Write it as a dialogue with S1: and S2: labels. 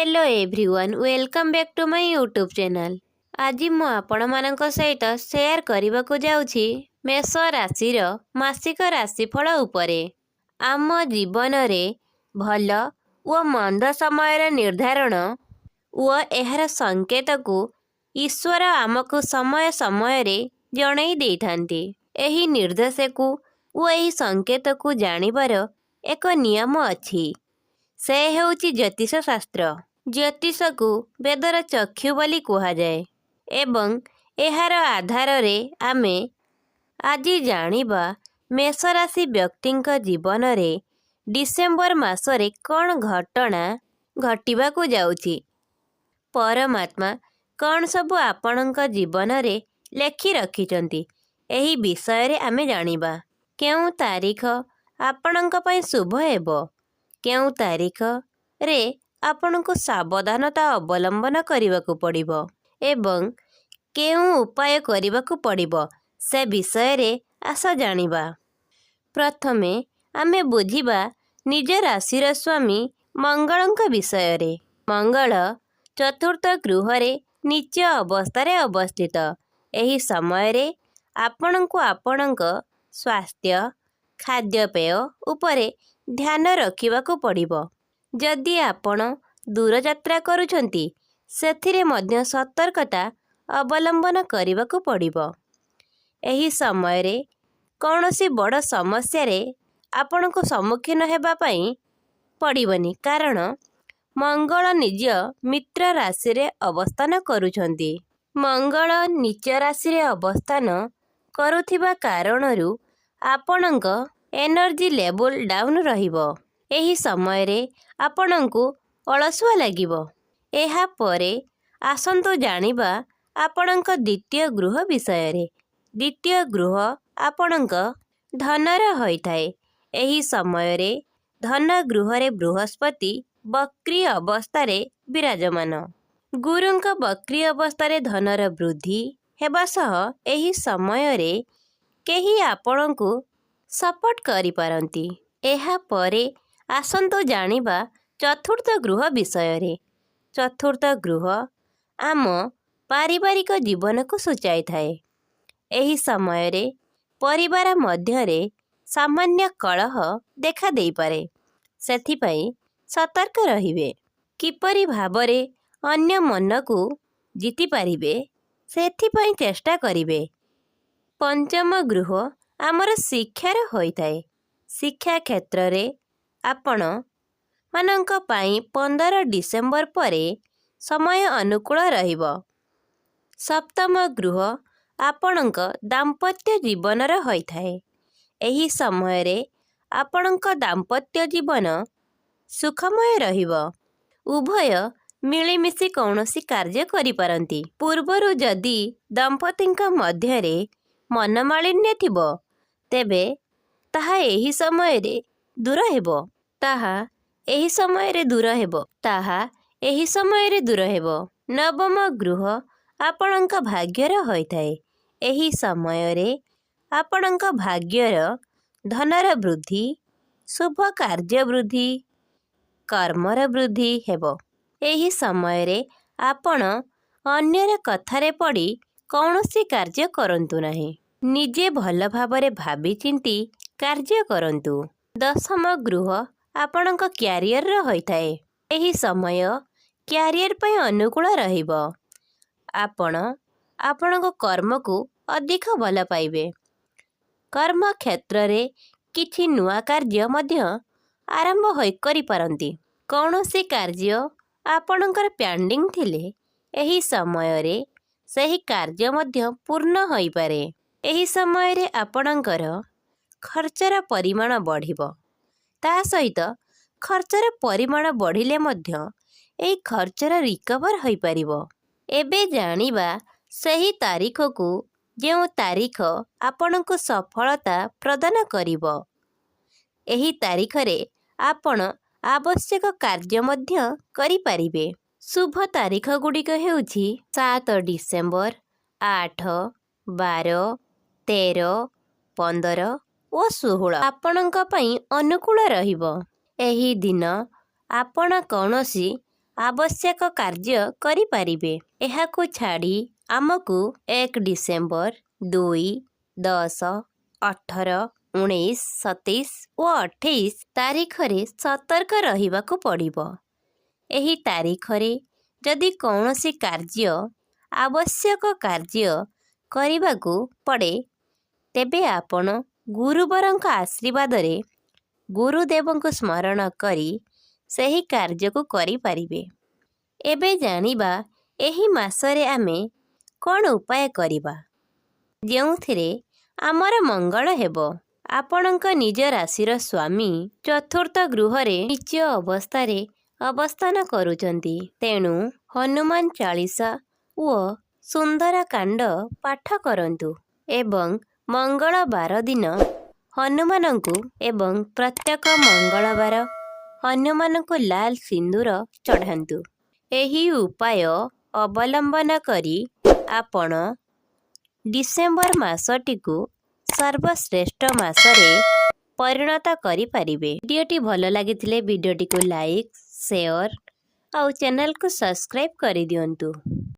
S1: Hello everyone welcome back to my YouTube channel. आज मु आपण मानक सहित शेयर करने को जाऊँगी मेष राशि मासिक राशिफल उपरे। आम जीवन रे भल व मंद समय निर्धारण व एहार संकेत को ईश्वर आमको समय समय रे जणाई देइथांती। एही निर्देश को व एही संकेत को जानिबार एक नियम अछि। से हेउची ज्योतिष शास्त्र। ज्योतिष को वेदर चक्षु बोली कुहाଯାଏ एवं एहार आधार रे आमे आज जानिबा मेष राशि व्यक्तिंक जीवन रे डिसेम्बर मासरे कौन घटना घटिबा को जाउची। परमात्मा कौन सबु आपणक जीवन रे लेखि रखिचंती एही विषय रे आमे जानिबा। केउ तारीख आपणक पई शुभ हेबो, केउ तारीख रे आपनको सावधानता अवलंबन करने को पड़िबो एवं केउ उपाय करने को पड़िबो से विषय रे आस जानिबा। प्रथमे आमे बुझिबा निज राशिर स्वामी मंगलंक विषय रे। मंगल चतुर्थ गृह रे नीच अवस्था रे अवस्थित। एही समय रे आपणको आपणक स्वास्थ्य खाद्यपेय उपरे ध्यान रखिबा को पड़िबो। जदि आपण दूर यात्रा करूछंती सेथिरे मध्य सतर्कता अवलंबन करने को पड़िबो। एही समय रे कौनसी बड़ समस्या रे आपण को सम्मुखीन हेबा पई पड़िबनी, कारण मंगल निज मित्र राशि रे अवस्थान करूछंती। मंगल नीच राशि रे अवस्थान करुथिबा कारणरू आपणक एनर्जी लेवल डाउन रहिबो। एही समय रे आपणको अलसुआ लागिबो। एहा परे आसंतु जानिबा आपणक द्वितीय गृह विषय रे। द्वितीय गृह आपणक धनर होइथाए। एही समय रे धन गृह रे बृहस्पति वक्री अवस्था रे विराजमान। गुरुंक वक्री अवस्था रे धनर वृद्धि हेबा सह एही समय रे केही आपणको सपोर्ट करि पारंती। एहा परे आसंतु जानिबा चतुर्थ गृह विषय रे। चतुर्थ गृह आम पारिवारिक जीवन को सूचाई थाए। एही समय रे परिवार मध्य रे सामान्य कलह देखा देई पारे, सेथिपई सतर्क रहिबे। किपरि भाबरे अन्य मन को जीति पारिबे सेथिपई चेष्टा करिबे। पंचम गृह आमर शिक्षार होइथाए। शिक्षा क्षेत्र रे आपण मानंक पाई 15 डिसेम्बर परे समय अनुकूल रहिबो। सप्तम गृह आपणक दाम्पत्य जीवनर होइथाए। एही समय रे आपणक दाम्पत्य जीवन सुखमय रहिबो। उभय मिलिमिशि कौनसी कार्य करि पारंती। पूर्वरु जदि दंपतिंक मध्य रे मनमालिन्य थिबो तेबे ताहा एही समय रे दूर हेबो। ताहा एही समय रे दूर हेबो। ताहा एही समय रे दूर हेबो। नवम गृह आपणक भाग्यर होइथाए। एही समय रे आपणक भाग्यर धनर वृद्धि, शुभ कार्य वृद्धि, कर्मर वृद्धि हेबो। एही समय रे आपण अन्यर कथारे पड़ी कौनसी कार्य करंतु नाही। निजे भल भाबरे भाबी चिंती कार्य करंतु। दशम गृह आपणक क्यारियर होइथाए। एही समय क्यारियर पई अनुकूल रहिबो। आपण आपणक कर्म को अधिक भल पाइबे। कर्म क्षेत्र रे किछि नुआ कार्य मध्य आरंभ होई करि पारंती। कौनसी कार्य आपणकर पेंडिंग थिले एही समय रे सही कार्य मध्य पूर्ण होई पारे। एही समय रे आपणकर खर्चर परिमाण बढ़िबो। ता सहित खर्चर परिमाण बढ़िले मध्य एही खर्चर रिकवर होई पारिबो। एबे जानिबा सही तारीख को जेउ तारीख आपणको सफलता प्रदान करिबो। एही तारीख रे आपण आवश्यक कार्य मध्य करि पारिबे। शुभ तारीख गुड़िक हेउछि 7 डिसेम्बर, 8, 12, 13, 15 ଓ 16 आपणଙ୍କ ପାଇଁ ଅନୁକୂଳ ରହିବ। ଏହି ଦିନ ଆପଣ କୌଣସି ଆବଶ୍ୟକ କାର୍ଯ୍ୟ କରିପାରିବେ। ଏହାକୁ ଛାଡ଼ି ଆମକୁ 1 ଡିସେମ୍ବର, 2, 10, 18, 19, 27 ଓ 28 ତାରିଖରେ ସତର୍କ ରହିବାକୁ ପଡ଼ିବ। ଏହି ତାରିଖରେ ଯଦି କୌଣସି କାର୍ଯ୍ୟ ଆବଶ୍ୟକ କାର୍ଯ୍ୟ କରିବାକୁ ପଡ଼େ ତେବେ ଆପଣ ଗୁରୁବରଙ୍କ ଆଶୀର୍ବାଦରେ ଗୁରୁଦେବଙ୍କୁ ସ୍ମରଣ କରି ସେହି କାର୍ଯ୍ୟକୁ କରିପାରିବେ। ଏବେ ଜାଣିବା ଏହି ମାସରେ ଆମେ କ'ଣ ଉପାୟ କରିବା ଯେଉଁଥିରେ ଆମର ମଙ୍ଗଳ ହେବ। ଆପଣଙ୍କ ନିଜ ରାଶିର ସ୍ୱାମୀ ଚତୁର୍ଥ ଗୃହରେ ନୀଚ ଅବସ୍ଥାରେ ଅବସ୍ଥାନ କରୁଛନ୍ତି। ତେଣୁ ହନୁମାନ ଚାଳିଶା ଓ ସୁନ୍ଦରକାଣ୍ଡ ପାଠ କରନ୍ତୁ ଏବଂ ମଙ୍ଗଳବାର ଦିନ ହନୁମାନଙ୍କୁ ଏବଂ ପ୍ରତ୍ୟେକ ମଙ୍ଗଳବାର ହନୁମାନଙ୍କୁ ଲାଲ ସିନ୍ଦୂର ଚଢ଼ାନ୍ତୁ। ଏହି ଉପାୟ ଅବଲମ୍ବନ କରି ଆପଣ ଡିସେମ୍ବର ମାସଟିକୁ ସର୍ବଶ୍ରେଷ୍ଠ ମାସରେ ପରିଣତ କରିପାରିବେ। ଭିଡ଼ିଓଟି ଭଲ ଲାଗିଥିଲେ ଭିଡ଼ିଓଟିକୁ ଲାଇକ୍, ସେୟାର ଆଉ ଚ୍ୟାନେଲକୁ ସବସ୍କ୍ରାଇବ୍ କରିଦିଅନ୍ତୁ।